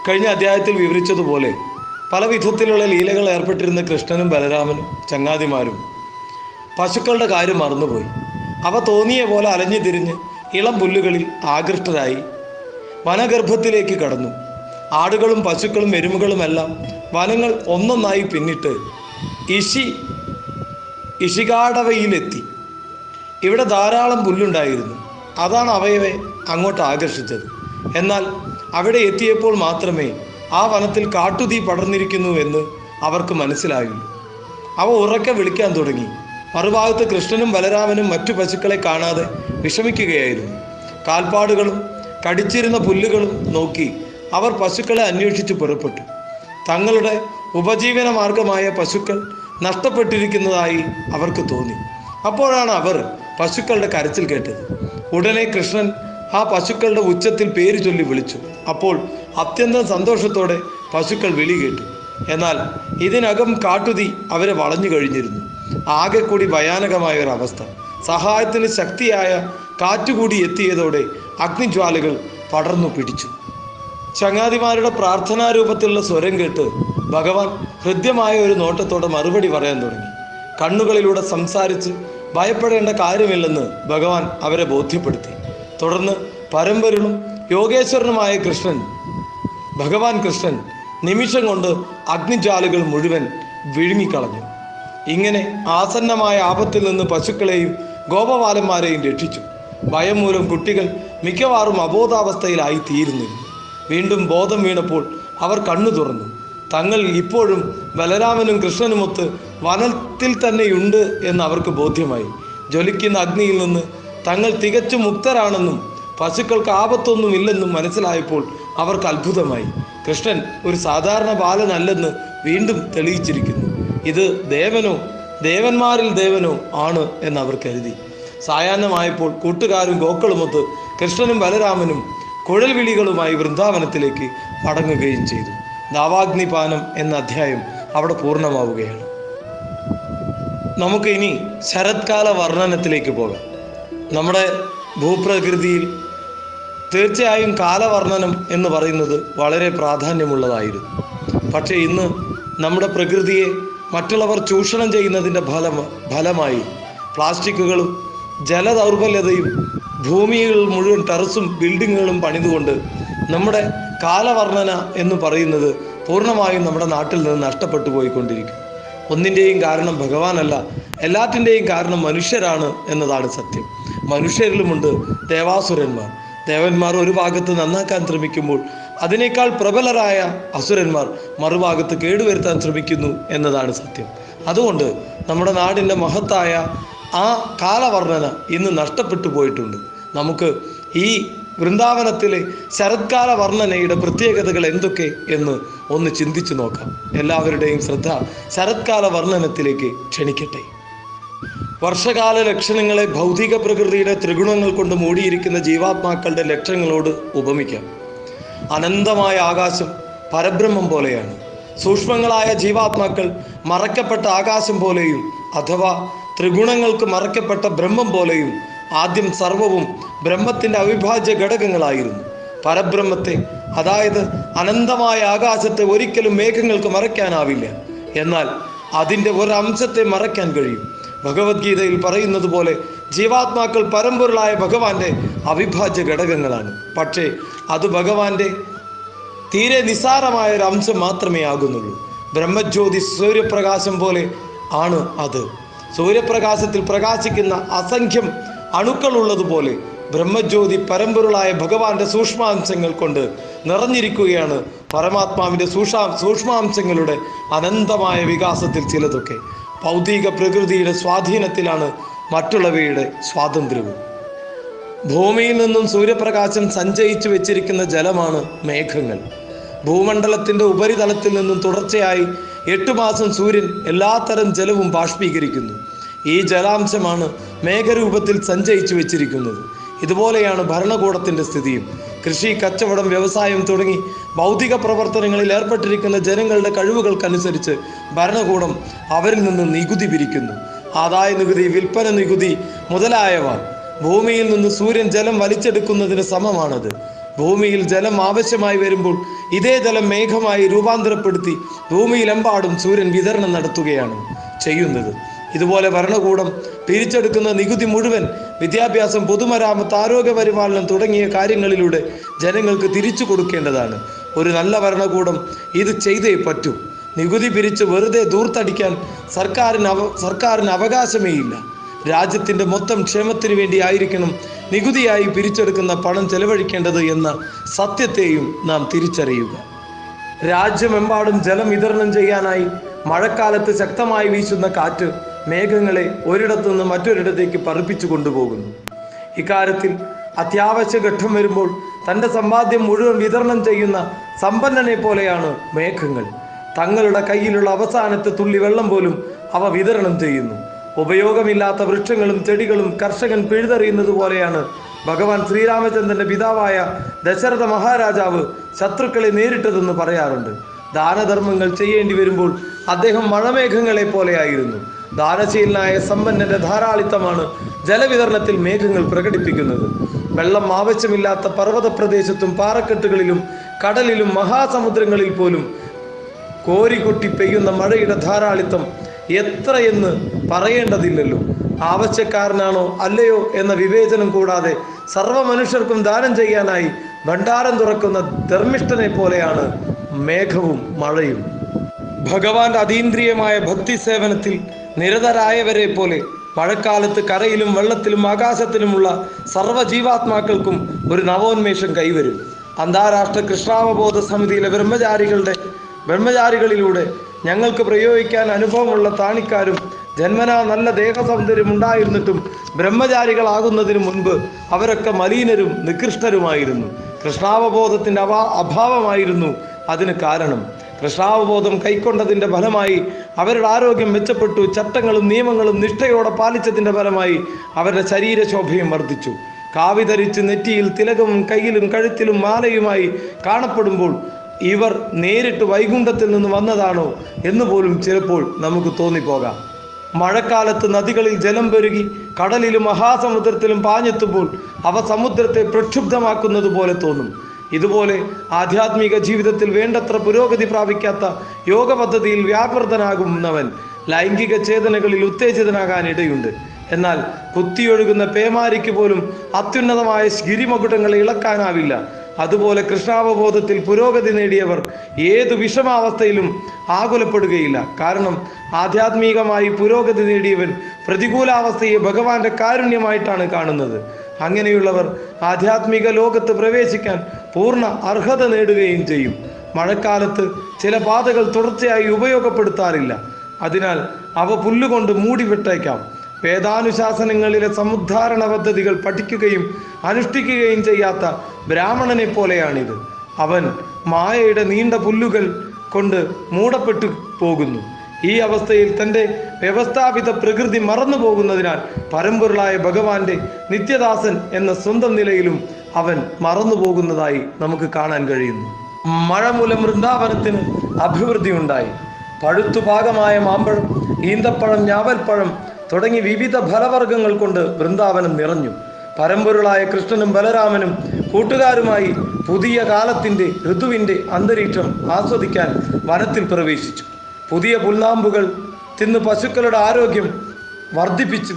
കഴിഞ്ഞ അധ്യായത്തിൽ വിവരിച്ചതുപോലെ പല വിധത്തിലുള്ള ലീലകൾ ഏർപ്പെട്ടിരുന്ന കൃഷ്ണനും ബലരാമനും ചങ്ങാതിമാരും പശുക്കളുടെ കാര്യം മറന്നുപോയി. അവ തോന്നിയ പോലെ അലഞ്ഞു തിരിഞ്ഞ് ഇളം പുല്ലുകളിൽ ആകൃഷ്ടരായി വനഗർഭത്തിലേക്ക് കടന്നു. ആടുകളും പശുക്കളും എരുമകളുമെല്ലാം വനങ്ങൾ ഒന്നൊന്നായി പിന്നിട്ട് ഇഷികാടവയിലെത്തി. ഇവിടെ ധാരാളം പുല്ലുണ്ടായിരുന്നു. അതാണ് അവയെ അങ്ങോട്ട് ആകർഷിച്ചത്. എന്നാൽ അവിടെ എത്തിയപ്പോൾ മാത്രമേ ആ വനത്തിൽ കാട്ടുതീ പടർന്നിരിക്കുന്നു എന്ന് അവർക്ക് മനസ്സിലായുള്ളൂ. അവ ഉറക്കെ വിളിക്കാൻ തുടങ്ങി. മറുഭാഗത്ത് കൃഷ്ണനും ബലരാമനും മറ്റു പശുക്കളെ കാണാതെ വിഷമിക്കുകയായിരുന്നു. കാൽപ്പാടുകളും കടിച്ചിരുന്ന പുല്ലുകളും നോക്കി അവർ പശുക്കളെ അന്വേഷിച്ച് പുറപ്പെട്ടു. തങ്ങളുടെ ഉപജീവന മാർഗമായ പശുക്കൾ നഷ്ടപ്പെട്ടിരിക്കുന്നതായി അവർക്ക് തോന്നി. അപ്പോഴാണ് അവർ പശുക്കളുടെ കരച്ചിൽ കേട്ടത്. ഉടനെ കൃഷ്ണൻ ആ പശുക്കളുടെ ഉച്ചത്തിൽ പേര് ചൊല്ലി വിളിച്ചു. അപ്പോൾ അത്യന്തം സന്തോഷത്തോടെ പശുക്കൾ വിളി കേട്ടു. എന്നാൽ ഇതിനകം കാട്ടുതീ അവരെ വളഞ്ഞു കഴിഞ്ഞിരുന്നു. ആകെ കൂടി ഭയാനകമായ ഒരവസ്ഥ. സഹായത്തിന് ശക്തിയായ കാറ്റുകൂടി എത്തിയതോടെ അഗ്നിജ്വാലകൾ പടർന്നു പിടിച്ചു. ചങ്ങാതിമാരുടെ പ്രാർത്ഥനാരൂപത്തിലുള്ള സ്വരം കേട്ട് ഭഗവാൻ ഹൃദ്യമായ ഒരു നോട്ടത്തോടെ മറുപടി പറയാൻ തുടങ്ങി. കണ്ണുകളിലൂടെ സംസാരിച്ച് ഭയപ്പെടേണ്ട കാര്യമില്ലെന്ന് ഭഗവാൻ അവരെ ബോധ്യപ്പെടുത്തി. തുടർന്ന് പരമ്പരനും യോഗേശ്വരനുമായ ഭഗവാൻ കൃഷ്ണൻ നിമിഷം കൊണ്ട് അഗ്നിജ്വാലകൾ മുഴുവൻ വിഴുങ്ങിക്കളഞ്ഞു. ഇങ്ങനെ ആസന്നമായ ആപത്തിൽ നിന്ന് പശുക്കളെയും ഗോപബാലന്മാരെയും രക്ഷിച്ചു. ഭയം മൂലം കുട്ടികൾ മിക്കവാറും അബോധാവസ്ഥയിലായി തീരുന്നില്ല. വീണ്ടും ബോധം വീണപ്പോൾ അവർ കണ്ണു തുറന്നു. തങ്ങൾ ഇപ്പോഴും ബലരാമനും കൃഷ്ണനുമൊത്ത് വനത്തിൽ തന്നെയുണ്ട് എന്ന് അവർക്ക് ബോധ്യമായി. ജ്വലിക്കുന്ന അഗ്നിയിൽ നിന്ന് തങ്ങൾ തികച്ചും മുക്തരാണെന്നും പശുക്കൾക്ക് ആപത്തൊന്നുമില്ലെന്നും മനസ്സിലായപ്പോൾ അവർക്ക് അത്ഭുതമായി. കൃഷ്ണൻ ഒരു സാധാരണ ബാലനല്ലെന്ന് വീണ്ടും തെളിയിച്ചിരിക്കുന്നു. ഇത് ദേവന്മാരിൽ ദേവനോ ആണ് എന്ന് അവർ കരുതി. സായാഹ്നമായപ്പോൾ കൂട്ടുകാരും ഗോക്കളുമൊത്ത് കൃഷ്ണനും ബലരാമനും കുഴൽ വിളികളുമായി വൃന്ദാവനത്തിലേക്ക് മടങ്ങുകയും ചെയ്തു. ദാവാഗ്നിപാനം എന്ന അധ്യായം അവിടെ പൂർണ്ണമാവുകയാണ്. നമുക്ക് ഇനി ശരത്കാല വർണ്ണനത്തിലേക്ക് പോകാം. നമ്മുടെ ഭൂപ്രകൃതിയിൽ തീർച്ചയായും കാലവർണ്ണനം എന്ന് പറയുന്നത് വളരെ പ്രാധാന്യമുള്ളതായിരുന്നു. പക്ഷേ ഇന്ന് നമ്മുടെ പ്രകൃതിയെ മറ്റുള്ളവർ ചൂഷണം ചെയ്യുന്നതിൻ്റെ ഫലമായി പ്ലാസ്റ്റിക്കുകളും ജലദൗർബല്യതയും ഭൂമിയിൽ മുഴുവൻ ടെറസും ബിൽഡിങ്ങുകളും പണിതുകൊണ്ട് നമ്മുടെ കാലവർണ്ണന എന്ന് പറയുന്നത് പൂർണ്ണമായും നമ്മുടെ നാട്ടിൽ നിന്ന് നഷ്ടപ്പെട്ടു പോയിക്കൊണ്ടിരിക്കും. ഒന്നിൻ്റെയും കാരണം ഭഗവാനല്ല, എല്ലാറ്റിൻ്റെയും കാരണം മനുഷ്യരാണ് എന്നതാണ് സത്യം. മനുഷ്യരിലുമുണ്ട് ദേവാസുരന്മാർ. ദേവന്മാർ ഒരു ഭാഗത്ത് നന്നാക്കാൻ ശ്രമിക്കുമ്പോൾ അതിനേക്കാൾ പ്രബലരായ അസുരന്മാർ മറുഭാഗത്ത് കേടുവരുത്താൻ ശ്രമിക്കുന്നു എന്നതാണ് സത്യം. അതുകൊണ്ട് നമ്മുടെ നാടിൻ്റെ മഹത്തായ ആ കാലവർണ്ണന ഇന്ന് നഷ്ടപ്പെട്ടു പോയിട്ടുണ്ട്. നമുക്ക് ഈ വൃന്ദാവനത്തിലെ ശരത്കാല വർണ്ണനയുടെ പ്രത്യേകതകൾ എന്തൊക്കെ എന്ന് ഒന്ന് ചിന്തിച്ചു നോക്കാം. എല്ലാവരുടെയും ശ്രദ്ധ ശരത്കാല വർണ്ണനത്തിലേക്ക് ക്ഷണിക്കട്ടെ. വർഷകാല ലക്ഷണങ്ങളെ ഭൗതിക പ്രകൃതിയുടെ ത്രിഗുണങ്ങൾ കൊണ്ട് മൂടിയിരിക്കുന്ന ജീവാത്മാക്കളുടെ ലക്ഷണങ്ങളോട് ഉപമിക്കാം. അനന്തമായ ആകാശം പരബ്രഹ്മം പോലെയാണ്. സൂക്ഷ്മങ്ങളായ ജീവാത്മാക്കൾ മറക്കപ്പെട്ട ആകാശം പോലെയും അഥവാ ത്രിഗുണങ്ങൾക്ക് മറക്കപ്പെട്ട ബ്രഹ്മം പോലെയും ആദ്യം സർവവും ബ്രഹ്മത്തിൻ്റെ അവിഭാജ്യ ഘടകങ്ങളായിരുന്നു. പരബ്രഹ്മത്തെ, അതായത് അനന്തമായ ആകാശത്തെ ഒരിക്കലും മേഘങ്ങൾക്ക് മറയ്ക്കാനാവില്ല. എന്നാൽ അതിൻ്റെ ഒരംശത്തെ മറയ്ക്കാൻ കഴിയും. ഭഗവത്ഗീതയിൽ പറയുന്നത് പോലെ ജീവാത്മാക്കൾ പരമ്പൊരുളായ ഭഗവാന്റെ അവിഭാജ്യ ഘടകങ്ങളാണ്. പക്ഷേ അത് ഭഗവാന്റെ തീരെ നിസ്സാരമായ ഒരു അംശം മാത്രമേ ആകുന്നുള്ളൂ. ബ്രഹ്മജ്യോതി സൂര്യപ്രകാശം പോലെ ആണ് അത്. സൂര്യപ്രകാശത്തിൽ പ്രകാശിക്കുന്ന അസംഖ്യം അണുക്കളുള്ളതുപോലെ ബ്രഹ്മജ്യോതി പരമ്പൊരുളായ ഭഗവാന്റെ സൂക്ഷ്മാംശങ്ങൾ കൊണ്ട് നിറഞ്ഞിരിക്കുകയാണ്. പരമാത്മാവിൻ്റെ സൂക്ഷ്മാംശങ്ങളുടെ അനന്തമായ വികാസത്തിൽ ചിലതൊക്കെ ഭൗതിക പ്രകൃതിയുടെ സ്വാധീനത്തിലാണ് മറ്റുള്ളവയുടെ സ്വാതന്ത്ര്യവും. ഭൂമിയിൽ നിന്നും സൂര്യപ്രകാശം സഞ്ചയിച്ചു വെച്ചിരിക്കുന്ന ജലമാണ് മേഘങ്ങൾ. ഭൂമണ്ഡലത്തിൻ്റെ ഉപരിതലത്തിൽ നിന്നും തുടർച്ചയായി 8 മാസം സൂര്യൻ എല്ലാത്തരം ജലവും ബാഷ്പീകരിക്കുന്നു. ഈ ജലാംശമാണ് മേഘരൂപത്തിൽ സഞ്ചയിച്ചു വെച്ചിരിക്കുന്നത്. ഇതുപോലെയാണ് ഭരണകൂടത്തിൻ്റെ സ്ഥിതിയും. കൃഷി, കച്ചവടം, വ്യവസായം തുടങ്ങി ഭൗതിക പ്രവർത്തനങ്ങളിൽ ഏർപ്പെട്ടിരിക്കുന്ന ജനങ്ങളുടെ കഴിവുകൾക്കനുസരിച്ച് ഭരണകൂടം അവരിൽ നിന്ന് നികുതി പിരിക്കുന്നു. ആദായ നികുതി, വിൽപ്പന നികുതി മുതലായവ ഭൂമിയിൽ നിന്ന് സൂര്യൻ ജലം വലിച്ചെടുക്കുന്നതിന് സമമാണത്. ഭൂമിയിൽ ജലം ആവശ്യമായി വരുമ്പോൾ ഇതേ ജലം മേഘമായി രൂപാന്തരപ്പെടുത്തി ഭൂമിയിലെമ്പാടും സൂര്യൻ വിതരണം നടത്തുകയാണ് ചെയ്യുന്നത്. ഇതുപോലെ ഭരണകൂടം പിരിച്ചെടുക്കുന്ന നികുതി മുഴുവൻ വിദ്യാഭ്യാസം, പൊതുമരാമത്ത്, ആരോഗ്യ പരിപാലനം തുടങ്ങിയ കാര്യങ്ങളിലൂടെ ജനങ്ങൾക്ക് തിരിച്ചു കൊടുക്കേണ്ടതാണ്. ഒരു നല്ല ഭരണകൂടം ഇത് ചെയ്തേ പറ്റൂ. നികുതി പിരിച്ച് വെറുതെ ദൂർത്തടിക്കാൻ സർക്കാരിന് അവകാശമേയില്ല. രാജ്യത്തിൻ്റെ മൊത്തം ക്ഷേമത്തിന് വേണ്ടിയായിരിക്കണം നികുതിയായി പിരിച്ചെടുക്കുന്ന പണം ചെലവഴിക്കേണ്ടത് എന്ന സത്യത്തെയും നാം തിരിച്ചറിയുക. രാജ്യമെമ്പാടും ജലം വിതരണം ചെയ്യാനായി മഴക്കാലത്ത് ശക്തമായി വീശുന്ന കാറ്റ് മേഘങ്ങളെ ഒരിടത്തു നിന്ന് മറ്റൊരിടത്തേക്ക് പറപ്പിച്ചു കൊണ്ടുപോകുന്നു. ഇക്കാര്യത്തിൽ അത്യാവശ്യ ഘട്ടം വരുമ്പോൾ തൻ്റെ സമ്പാദ്യം മുഴുവൻ വിതരണം ചെയ്യുന്ന സമ്പന്നനെ പോലെയാണ് മേഘങ്ങൾ. തങ്ങളുടെ കയ്യിലുള്ള അവസാനത്തെ തുള്ളി വെള്ളം പോലും അവ വിതരണം ചെയ്യുന്നു. ഉപയോഗമില്ലാത്ത വൃക്ഷങ്ങളും ചെടികളും കർഷകൻ പിഴുതെറിയുന്നത് പോലെയാണ് ഭഗവാൻ ശ്രീരാമചന്ദ്രന്റെ പിതാവായ ദശരഥ മഹാരാജാവ് ശത്രുക്കളെ നേരിട്ടതെന്ന് പറയാറുണ്ട്. ദാനധർമ്മങ്ങൾ ചെയ്യേണ്ടി വരുമ്പോൾ അദ്ദേഹം മഴമേഘങ്ങളെ പോലെയായിരുന്നു. ദാനശീലനായ സമ്പന്നന്റെ ധാരാളിത്തമാണ് ജലവിതരണത്തിൽ മേഘങ്ങൾ പ്രകടിപ്പിക്കുന്നത്. വെള്ളം ആവശ്യമില്ലാത്ത പർവ്വത പ്രദേശത്തും പാറക്കെട്ടുകളിലും കടലിലും മഹാസമുദ്രങ്ങളിൽ പോലും കോരികൊട്ടി പെയ്യുന്ന മഴയുടെ ധാരാളിത്തം എത്രയെന്ന് പറയേണ്ടതില്ലല്ലോ. ആവശ്യക്കാരനാണോ അല്ലയോ എന്ന വിവേചനം കൂടാതെ സർവ്വ മനുഷ്യർക്കും ദാനം ചെയ്യാനായി ഭണ്ഡാരം തുറക്കുന്ന ധർമ്മിഷ്ഠനെ പോലെയാണ് മേഘവും മഴയും. ഭഗവാന്റെ അതീന്ദ്രിയമായ ഭക്തി സേവനത്തിൽ നിരതരായവരെ പോലെ മഴക്കാലത്ത് കരയിലും വെള്ളത്തിലും ആകാശത്തിലുമുള്ള സർവ്വജീവാത്മാക്കൾക്കും ഒരു നവോന്മേഷം കൈവരും. അന്താരാഷ്ട്ര കൃഷ്ണാവബോധ സമിതിയിലെ ബ്രഹ്മചാരികളിലൂടെ ഞങ്ങൾക്ക് പ്രയോഗിക്കാൻ അനുഭവമുള്ള താണിക്കാരും ജന്മനാ നല്ല ദേഹസൗന്ദര്യം ഉണ്ടായിരുന്നിട്ടും ബ്രഹ്മചാരികളാകുന്നതിന് മുൻപ് അവരൊക്കെ മലീനരും നികൃഷ്ടരുമായിരുന്നു. കൃഷ്ണാവബോധത്തിൻ്റെ അഭാവമായിരുന്നു അതിന് കാരണം. കൃഷ്ണാവബോധം കൈക്കൊണ്ടതിൻ്റെ ഫലമായി അവരുടെ ആരോഗ്യം മെച്ചപ്പെട്ടു. ചട്ടങ്ങളും നിയമങ്ങളും നിഷ്ഠയോടെ പാലിച്ചതിൻ്റെ ഫലമായി അവരുടെ ശരീരശോഭയും വർദ്ധിച്ചു. കാവി ധരിച്ച് നെറ്റിയിൽ തിലകവും കയ്യിലും കഴുത്തിലും മാലയുമായി കാണപ്പെടുമ്പോൾ ഇവർ നേരിട്ട് വൈകുണ്ഠത്തിൽ നിന്ന് വന്നതാണോ എന്ന് പോലും ചിലപ്പോൾ നമുക്ക് തോന്നിപ്പോകാം. മഴക്കാലത്ത് നദികളിൽ ജലം പെരുകി കടലിലും മഹാസമുദ്രത്തിലും പാഞ്ഞെത്തുമ്പോൾ അവ സമുദ്രത്തെ പ്രക്ഷുബ്ധമാക്കുന്നത് പോലെ തോന്നും. ഇതുപോലെ ആധ്യാത്മിക ജീവിതത്തിൽ വേണ്ടത്ര പുരോഗതി പ്രാപിക്കാത്ത യോഗ പദ്ധതിയിൽ വ്യാപൃതനാകുന്നവൻ ലൈംഗിക ചേതനകളിൽ ഉത്തേജിതനാകാൻ ഇടയുണ്ട്. എന്നാൽ കുത്തിയൊഴുകുന്ന പേമാരിക്ക് പോലും അത്യുന്നതമായ ഗിരിമകുടങ്ങളെ ഇളക്കാനാവില്ല. അതുപോലെ കൃഷ്ണാവബോധത്തിൽ പുരോഗതി നേടിയവർ ഏതു വിഷമാവസ്ഥയിലും ആകുലപ്പെടുകയില്ല. കാരണം ആധ്യാത്മികമായി പുരോഗതി നേടിയവൻ പ്രതികൂലാവസ്ഥയെ ഭഗവാന്റെ കാരുണ്യമായിട്ടാണ് കാണുന്നത്. അങ്ങനെയുള്ളവർ ആധ്യാത്മിക ലോകത്ത് പ്രവേശിക്കാൻ പൂർണ്ണ അർഹത നേടുകയും ചെയ്യും. മഴക്കാലത്ത് ചില പാതകൾ തുടർച്ചയായി ഉപയോഗപ്പെടുത്താറില്ല. അതിനാൽ അവ പുല്ലുകൊണ്ട് മൂടിവിട്ടേക്കാം. വേദാനുശാസനങ്ങളിലെ സമുദ്ധാരണ പദ്ധതികൾ പഠിക്കുകയും അനുഷ്ഠിക്കുകയും ചെയ്യാത്ത ബ്രാഹ്മണനെ പോലെയാണിത്. അവൻ മായയുടെ നീണ്ട പുല്ലുകൾ കൊണ്ട് മൂടപ്പെട്ടു പോകുന്നു. ഈ അവസ്ഥയിൽ തൻ്റെ വ്യവസ്ഥാപിത പ്രകൃതി മറന്നു പോകുന്നതിനാൽ പരമ്പൊരുളായ ഭഗവാന്റെ നിത്യദാസൻ എന്ന സ്വന്തം നിലയിലും അവൻ മറന്നു പോകുന്നതായി നമുക്ക് കാണാൻ കഴിയുന്നു. മഴ മൂലം വൃന്ദാവനത്തിന് അഭിവൃദ്ധി ഉണ്ടായി. പഴുത്തു പാകമായ മാമ്പഴം, ഈന്തപ്പഴം, ഞാവൽപ്പഴം തുടങ്ങി വിവിധ ഫലവർഗ്ഗങ്ങൾ കൊണ്ട് വൃന്ദാവനം നിറഞ്ഞു. പരമ്പൊരുളായ കൃഷ്ണനും ബലരാമനും കൂട്ടുകാരുമായി പുതിയ കാലത്തിൻ്റെ ഋതുവിൻ്റെ അന്തരീക്ഷം ആസ്വദിക്കാൻ വനത്തിൽ പ്രവേശിച്ചു. പുതിയ പുൽനാമ്പുകൾ തിന്ന് പശുക്കളുടെ ആരോഗ്യം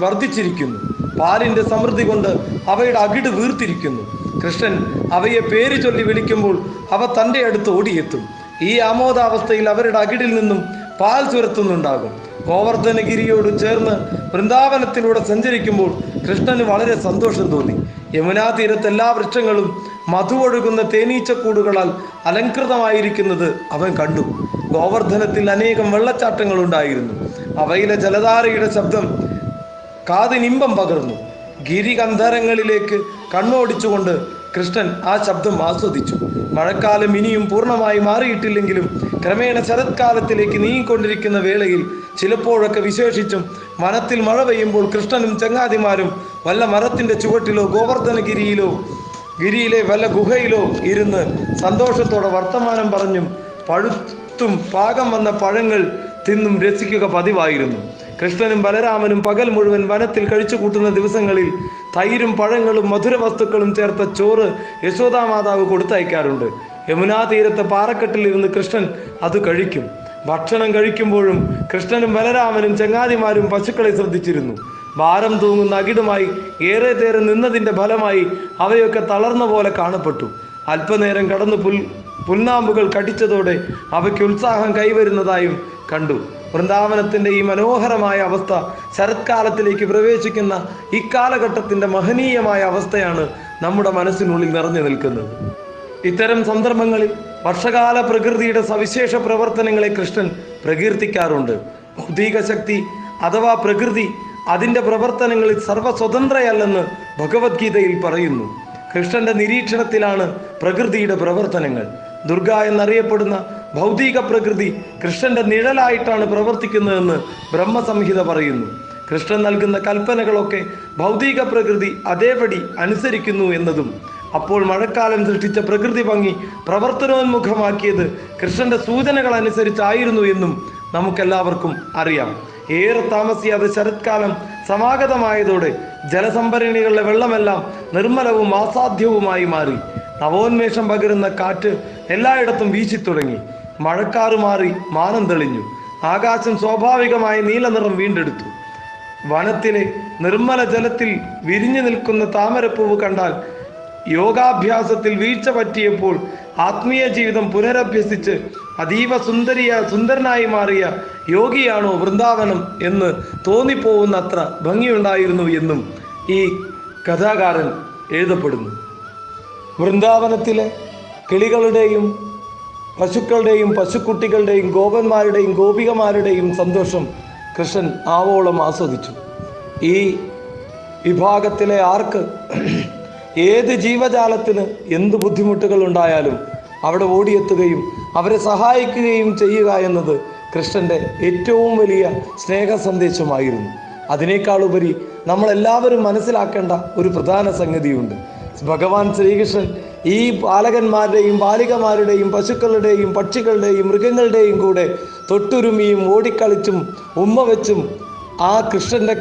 വർദ്ധിച്ചിരിക്കുന്നു. പാലിൻ്റെ സമൃദ്ധി കൊണ്ട് അവയുടെ അകിട് വീർത്തിരിക്കുന്നു. കൃഷ്ണൻ അവയെ പേര് ചൊല്ലി വിളിക്കുമ്പോൾ അവ തൻ്റെ അടുത്ത് ഓടിയെത്തും. ഈ ആമോദാവസ്ഥയിൽ അവരുടെ അകിടിൽ നിന്നും പാൽ ചുരത്തുന്നുണ്ടാകും. ഗോവർദ്ധനഗിരിയോട് ചേർന്ന് വൃന്ദാവനത്തിലൂടെ സഞ്ചരിക്കുമ്പോൾ കൃഷ്ണന് വളരെ സന്തോഷം തോന്നി. യമുനാ തീരത്ത് എല്ലാ വൃക്ഷങ്ങളും മധുവൊഴുകുന്ന തേനീച്ചക്കൂടുകളാൽ അലങ്കൃതമായിരിക്കുന്നത് അവൻ കണ്ടു. ഗോവർദ്ധനത്തിൽ അനേകം വെള്ളച്ചാട്ടങ്ങൾ ഉണ്ടായിരുന്നു. അവയിലെ ജലധാരയുടെ ശബ്ദം കാതിനിമ്പം പകർന്നു. ഗിരികന്ധരങ്ങളിലേക്ക് കണ്ണോടിച്ചുകൊണ്ട് കൃഷ്ണൻ ആ ശബ്ദം ആസ്വദിച്ചു. മഴക്കാലം ഇനിയും പൂർണ്ണമായി മാറിയിട്ടില്ലെങ്കിലും ക്രമേണ ശരത്കാലത്തിലേക്ക് നീങ്ങിക്കൊണ്ടിരിക്കുന്ന വേളയിൽ ചിലപ്പോഴൊക്കെ വിശേഷിച്ചും വനത്തിൽ മഴ പെയ്യുമ്പോൾ കൃഷ്ണനും ചങ്ങാതിമാരും വല്ല മരത്തിൻ്റെ ചുവട്ടിലോ ഗിരിയിലെ വല്ല ഗുഹയിലോ ഇരുന്ന് സന്തോഷത്തോടെ വർത്തമാനം പറഞ്ഞും പഴുത്തും പാകം വന്ന പഴങ്ങൾ തിന്നും രസിക്കുക പതിവായിരുന്നു. കൃഷ്ണനും ബലരാമനും പകൽ മുഴുവൻ വനത്തിൽ കഴിച്ചു കൂട്ടുന്ന ദിവസങ്ങളിൽ തൈരും പഴങ്ങളും മധുര വസ്തുക്കളും ചേർത്ത ചോറ് യശോദാമാതാവ് കൊടുത്തയക്കാറുണ്ട്. യമുനാ തീരത്തെ പാറക്കെട്ടിലിരുന്ന് കൃഷ്ണൻ അത് കഴിക്കും. ഭക്ഷണം കഴിക്കുമ്പോഴും കൃഷ്ണനും ബലരാമനും ചങ്ങാതിമാരും പശുക്കളെ ശ്രദ്ധിച്ചിരുന്നു. ഭാരം തൂങ്ങുന്ന അകിടുമായി ഏറെ നേരം നിന്നതിൻ്റെ ഫലമായി അവയൊക്കെ തളർന്ന പോലെ കാണപ്പെട്ടു. അല്പനേരം കടന്ന് പുൽനാമ്പുകൾ കടിച്ചതോടെ അവയ്ക്ക് ഉത്സാഹം കൈവരുന്നതായും കണ്ടു. വൃന്ദാവനത്തിൻ്റെ ഈ മനോഹരമായ അവസ്ഥ ശരത്കാലത്തിലേക്ക് പ്രവേശിക്കുന്ന ഇക്കാലഘട്ടത്തിൻ്റെ മഹനീയമായ അവസ്ഥയാണ് നമ്മുടെ മനസ്സിനുള്ളിൽ നിറഞ്ഞു നിൽക്കുന്നത്. ഇത്തരം സന്ദർഭങ്ങളിൽ വർഷകാല പ്രകൃതിയുടെ സവിശേഷ പ്രവർത്തനങ്ങളെ കൃഷ്ണൻ പ്രകീർത്തിക്കാറുണ്ട്. ഭൗതിക ശക്തി അഥവാ പ്രകൃതി അതിൻ്റെ പ്രവർത്തനങ്ങളിൽ സർവസ്വതന്ത്രയല്ലെന്ന് ഭഗവത്ഗീതയിൽ പറയുന്നു. കൃഷ്ണന്റെ നിരീക്ഷണത്തിലാണ് പ്രകൃതിയുടെ പ്രവർത്തനങ്ങൾ. ദുർഗ എന്നറിയപ്പെടുന്ന ഭൗതിക പ്രകൃതി കൃഷ്ണന്റെ നിഴലായിട്ടാണ് പ്രവർത്തിക്കുന്നതെന്ന് ബ്രഹ്മസംഹിത പറയുന്നു. കൃഷ്ണൻ നൽകുന്ന കൽപ്പനകളൊക്കെ ഭൗതിക പ്രകൃതി അതേപടി അനുസരിക്കുന്നു എന്നതും, അപ്പോൾ മഴക്കാലം സൃഷ്ടിച്ച പ്രകൃതി ഭംഗി പ്രവർത്തനോന്മുഖമാക്കിയത് കൃഷ്ണന്റെ സൂചനകൾ അനുസരിച്ചായിരുന്നു എന്നും നമുക്കെല്ലാവർക്കും അറിയാം. ഏറെ താമസിയാതെ ശരത്കാലം സമാഗതമായതോടെ ജലസംഭരണികളിലെ വെള്ളമെല്ലാം നിർമ്മലവും ആസാധ്യവുമായി മാറി. നവോന്മേഷം പകരുന്ന കാറ്റ് എല്ലായിടത്തും വീശിത്തുടങ്ങി. മഴക്കാറ് മാറി മാനം തെളിഞ്ഞു. ആകാശം സ്വാഭാവികമായ നീലനിറം വീണ്ടെടുത്തു. വനത്തിലെ നിർമ്മല ജലത്തിൽ വിരിഞ്ഞു നിൽക്കുന്ന താമരപ്പൂവ് കണ്ടാൽ യോഗാഭ്യാസത്തിൽ വീഴ്ച പറ്റിയപ്പോൾ ആത്മീയ ജീവിതം പുനരഭ്യസിച്ച് അതീവ സുന്ദരനായി മാറിയ യോഗിയാണോ വൃന്ദാവനം എന്ന് തോന്നിപ്പോവുന്ന അത്ര ഭംഗിയുണ്ടായിരുന്നു എന്നും ഈ കഥാകാരൻ എഴുതപ്പെടുന്നു. വൃന്ദാവനത്തിലെ കിളികളുടെയും പശുക്കളുടെയും പശുക്കുട്ടികളുടെയും ഗോപന്മാരുടെയും ഗോപികമാരുടെയും സന്തോഷം കൃഷ്ണൻ ആവോളം ആസ്വദിച്ചു. ഈ വിഭാഗത്തിലെ ആർക്ക്, ഏത് ജീവജാലത്തിന് എന്ത് ബുദ്ധിമുട്ടുകൾ ഉണ്ടായാലും അവിടെ ഓടിയെത്തുകയും അവരെ സഹായിക്കുകയും ചെയ്യുക എന്നത് കൃഷ്ണൻ്റെ ഏറ്റവും വലിയ സ്നേഹ സന്ദേശമായിരുന്നു. അതിനേക്കാളുപരി നമ്മളെല്ലാവരും മനസ്സിലാക്കേണ്ട ഒരു പ്രധാന സംഗതിയുണ്ട്. ഭഗവാൻ ശ്രീകൃഷ്ണൻ ഈ ബാലകന്മാരുടെയും ബാലികമാരുടെയും പശുക്കളുടെയും പക്ഷികളുടെയും മൃഗങ്ങളുടെയും കൂടെ തൊട്ടുരുമിയും ഓടിക്കളിച്ചും ഉമ്മ വെച്ചും ആ കൃഷ്ണൻ്റെ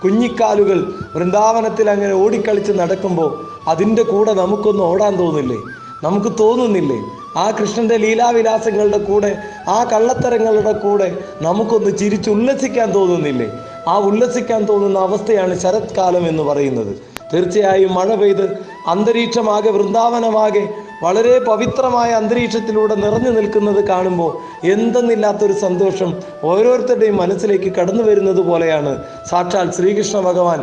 കുഞ്ഞിക്കാലുകൾ വൃന്ദാവനത്തിൽ അങ്ങനെ ഓടിക്കളിച്ച് നടക്കുമ്പോൾ അതിൻ്റെ കൂടെ നമുക്കൊന്ന് ഓടാൻ തോന്നില്ലേ? നമുക്ക് തോന്നുന്നില്ലേ? ആ കൃഷ്ണൻ്റെ ലീലാവിലാസങ്ങളുടെ കൂടെ, ആ കള്ളത്തരങ്ങളുടെ കൂടെ നമുക്കൊന്ന് ചിരിച്ചുല്ലസിക്കാൻ തോന്നുന്നില്ലേ? ആ ഉല്ലസിക്കാൻ തോന്നുന്ന അവസ്ഥയാണ് ശരത്കാലം എന്ന് പറയുന്നത്. തീർച്ചയായും മഴ പെയ്ത് അന്തരീക്ഷമാകെ, വൃന്ദാവനമാകെ വളരെ പവിത്രമായ അന്തരീക്ഷത്തിലൂടെ നിറഞ്ഞു നിൽക്കുന്നത് കാണുമ്പോൾ എന്തെന്നില്ലാത്തൊരു സന്തോഷം ഓരോരുത്തരുടെയും മനസ്സിലേക്ക് കടന്നു വരുന്നത് പോലെയാണ് സാക്ഷാൽ ശ്രീകൃഷ്ണ ഭഗവാൻ,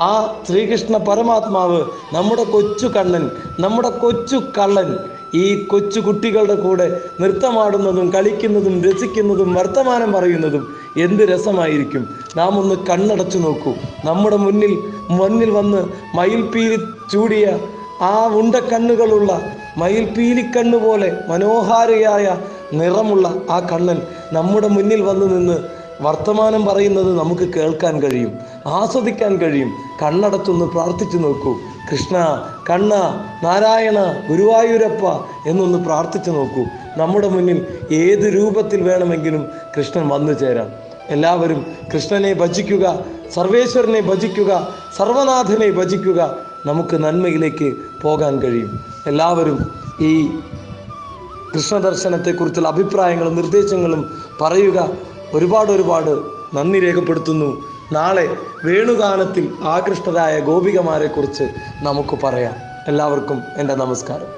ആ ശ്രീകൃഷ്ണ പരമാത്മാവ്, നമ്മുടെ കൊച്ചു കണ്ണൻ, നമ്മുടെ കൊച്ചു കള്ളൻ ഈ കൊച്ചു കുട്ടികളുടെ കൂടെ നൃത്തമാടുന്നതും കളിക്കുന്നതും രസിക്കുന്നതും വർത്തമാനം പറയുന്നതും എന്ത് രസമായിരിക്കും. നാം ഒന്ന് കണ്ണടച്ചു നോക്കൂ. നമ്മുടെ മുന്നിൽ വന്ന് മയിൽപ്പീലി ചൂടിയ ആ ഉണ്ടക്കണ്ണുകളുള്ള മയിൽപ്പീലിക്കണ്ണു പോലെ മനോഹാരിയായ നിറമുള്ള ആ കണ്ണൻ നമ്മുടെ മുന്നിൽ വന്ന് നിന്ന് വർത്തമാനം പറയുന്നത് നമുക്ക് കേൾക്കാൻ കഴിയും, ആസ്വദിക്കാൻ കഴിയും. കണ്ണടച്ചൊന്ന് പ്രാർത്ഥിച്ചു നോക്കൂ. കൃഷ്ണ, കണ്ണ, നാരായണ, ഗുരുവായൂരപ്പ എന്നൊന്ന് പ്രാർത്ഥിച്ചു നോക്കൂ. നമ്മുടെ മുന്നിൽ ഏത് രൂപത്തിൽ വേണമെങ്കിലും കൃഷ്ണൻ വന്നു ചേരാം. എല്ലാവരും കൃഷ്ണനെ ഭജിക്കുക, സർവേശ്വരനെ ഭജിക്കുക, സർവനാഥനെ ഭജിക്കുക. നമുക്ക് നന്മയിലേക്ക് പോകാൻ കഴിയും. എല്ലാവരും ഈ കൃഷ്ണദർശനത്തെക്കുറിച്ചുള്ള അഭിപ്രായങ്ങളും നിർദ്ദേശങ്ങളും പറയുക. ഒരുപാട് നന്ദി രേഖപ്പെടുത്തുന്നു. നാളെ വേണുഗാനത്തിൽ ആകൃഷ്ടരായ ഗോപികമാരെക്കുറിച്ച് നമുക്ക് പറയാം. എല്ലാവർക്കും എൻ്റെ നമസ്കാരം.